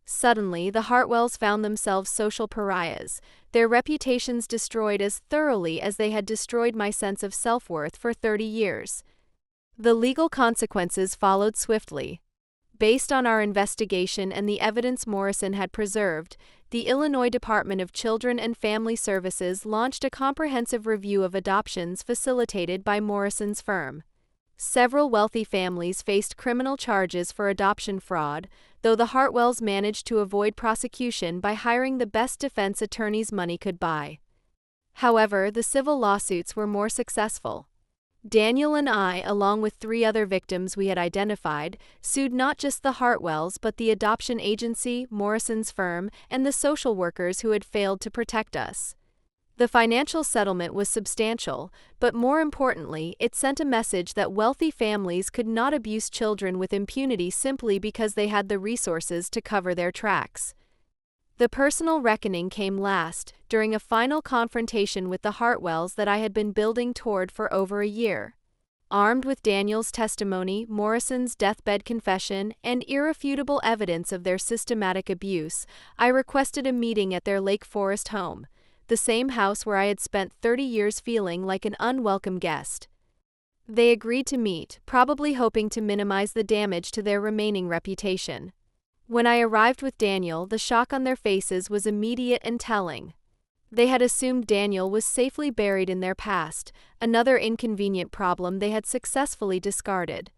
Suddenly, the Hartwells found themselves social pariahs, their reputations destroyed as thoroughly as they had destroyed my sense of self-worth for 30 years. The legal consequences followed swiftly. Based on our investigation and the evidence Morrison had preserved, the Illinois Department of Children and Family Services launched a comprehensive review of adoptions facilitated by Morrison's firm. Several wealthy families faced criminal charges for adoption fraud, though the Hartwells managed to avoid prosecution by hiring the best defense attorneys money could buy. However, the civil lawsuits were more successful. Daniel and I, along with 3 other victims we had identified, sued not just the Hartwells but the adoption agency, Morrison's firm, and the social workers who had failed to protect us. The financial settlement was substantial, but more importantly, it sent a message that wealthy families could not abuse children with impunity simply because they had the resources to cover their tracks. The personal reckoning came last, during a final confrontation with the Hartwells that I had been building toward for over a year. Armed with Daniel's testimony, Morrison's deathbed confession, and irrefutable evidence of their systematic abuse, I requested a meeting at their Lake Forest home, the same house where I had spent 30 years feeling like an unwelcome guest. They agreed to meet, probably hoping to minimize the damage to their remaining reputation. When I arrived with Daniel, the shock on their faces was immediate and telling. They had assumed Daniel was safely buried in their past, another inconvenient problem they had successfully discarded.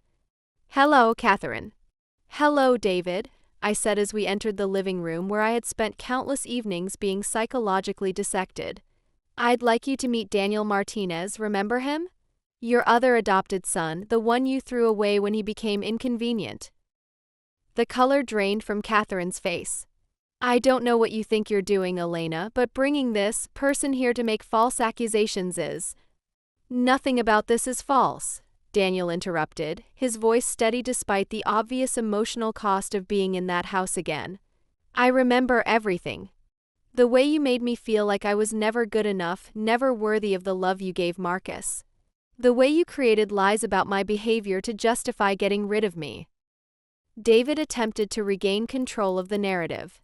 "Hello, Catherine." "Hello, David," I said as we entered the living room where I had spent countless evenings being psychologically dissected. "I'd like you to meet Daniel Martinez, remember him? Your other adopted son, the one you threw away when he became inconvenient." The color drained from Catherine's face. "I don't know what you think you're doing, Elena, but bringing this person here to make false accusations is—" "Nothing about this is false," Daniel interrupted, his voice steady despite the obvious emotional cost of being in that house again. "I remember everything. The way you made me feel like I was never good enough, never worthy of the love you gave Marcus. The way you created lies about my behavior to justify getting rid of me." David attempted to regain control of the narrative.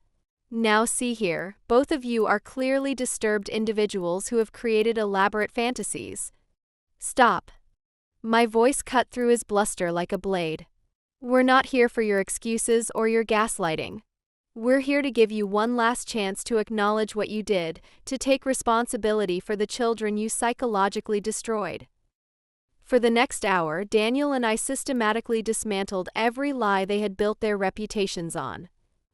"Now see here, both of you are clearly disturbed individuals who have created elaborate fantasies." "Stop." My voice cut through his bluster like a blade. "We're not here for your excuses or your gaslighting. We're here to give you one last chance to acknowledge what you did, to take responsibility for the children you psychologically destroyed." For the next hour, Daniel and I systematically dismantled every lie they had built their reputations on.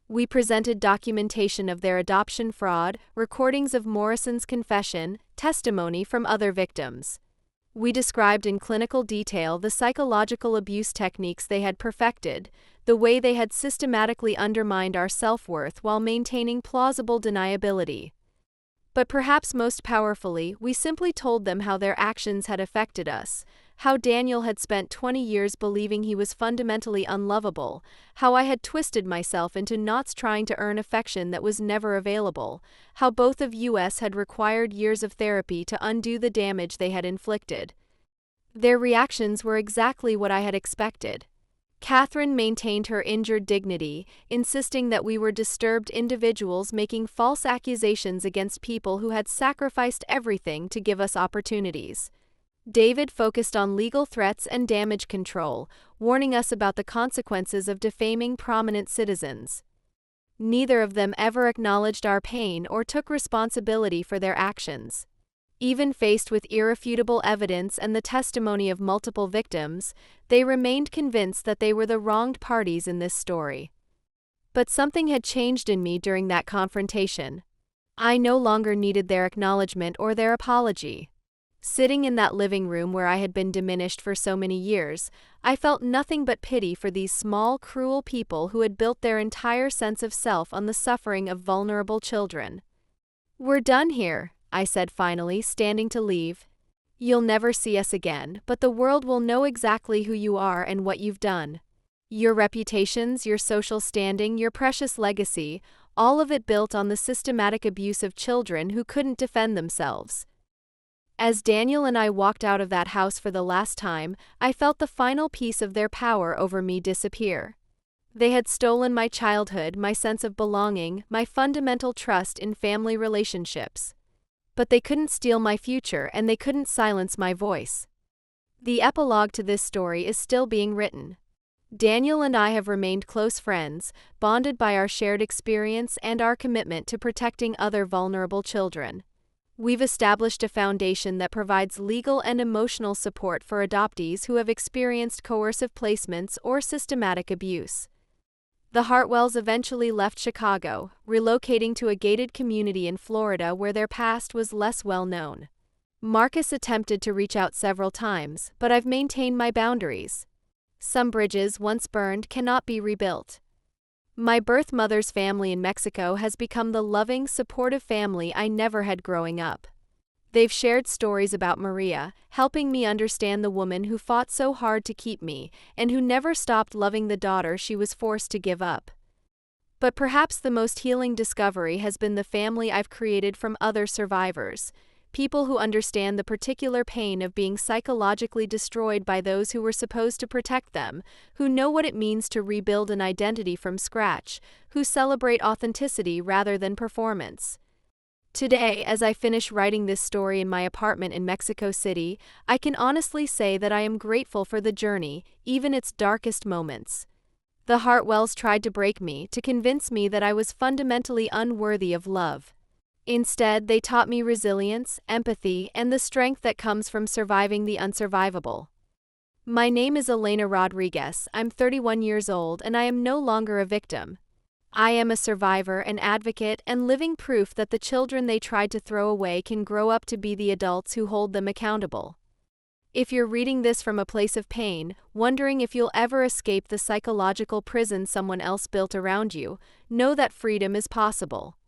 We presented documentation of their adoption fraud, recordings of Morrison's confession, testimony from other victims. We described in clinical detail the psychological abuse techniques they had perfected, the way they had systematically undermined our self-worth while maintaining plausible deniability. But perhaps most powerfully, we simply told them how their actions had affected us, how Daniel had spent 20 years believing he was fundamentally unlovable, how I had twisted myself into knots trying to earn affection that was never available, how both of us had required years of therapy to undo the damage they had inflicted. Their reactions were exactly what I had expected. Catherine maintained her injured dignity, insisting that we were disturbed individuals making false accusations against people who had sacrificed everything to give us opportunities. David focused on legal threats and damage control, warning us about the consequences of defaming prominent citizens. Neither of them ever acknowledged our pain or took responsibility for their actions. Even faced with irrefutable evidence and the testimony of multiple victims, they remained convinced that they were the wronged parties in this story. But something had changed in me during that confrontation. I no longer needed their acknowledgement or their apology. Sitting in that living room where I had been diminished for so many years, I felt nothing but pity for these small, cruel people who had built their entire sense of self on the suffering of vulnerable children. "We're done here," I said finally, standing to leave. "You'll never see us again, but the world will know exactly who you are and what you've done. Your reputations, your social standing, your precious legacy, all of it built on the systematic abuse of children who couldn't defend themselves." As Daniel and I walked out of that house for the last time, I felt the final piece of their power over me disappear. They had stolen my childhood, my sense of belonging, my fundamental trust in family relationships. But they couldn't steal my future, and they couldn't silence my voice. The epilogue to this story is still being written. Daniel and I have remained close friends, bonded by our shared experience and our commitment to protecting other vulnerable children. We've established a foundation that provides legal and emotional support for adoptees who have experienced coercive placements or systematic abuse. The Hartwells eventually left Chicago, relocating to a gated community in Florida where their past was less well known. Marcus attempted to reach out several times, but I've maintained my boundaries. Some bridges, once burned, cannot be rebuilt. My birth mother's family in Mexico has become the loving, supportive family I never had growing up. They've shared stories about Maria, helping me understand the woman who fought so hard to keep me, and who never stopped loving the daughter she was forced to give up. But perhaps the most healing discovery has been the family I've created from other survivors, people who understand the particular pain of being psychologically destroyed by those who were supposed to protect them, who know what it means to rebuild an identity from scratch, who celebrate authenticity rather than performance. Today, as I finish writing this story in my apartment in Mexico City, I can honestly say that I am grateful for the journey, even its darkest moments. The Hartwells tried to break me, to convince me that I was fundamentally unworthy of love. Instead, they taught me resilience, empathy, and the strength that comes from surviving the unsurvivable. My name is Elena Rodriguez, I'm 31 years old, and I am no longer a victim. I am a survivor, an advocate, and living proof that the children they tried to throw away can grow up to be the adults who hold them accountable. If you're reading this from a place of pain, wondering if you'll ever escape the psychological prison someone else built around you, know that freedom is possible.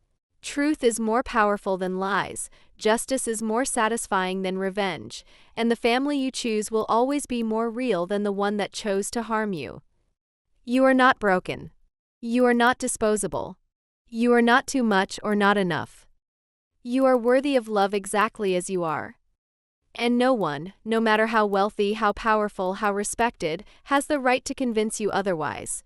Truth is more powerful than lies, justice is more satisfying than revenge, and the family you choose will always be more real than the one that chose to harm you. You are not broken. You are not disposable. You are not too much or not enough. You are worthy of love exactly as you are. And no one, no matter how wealthy, how powerful, how respected, has the right to convince you otherwise.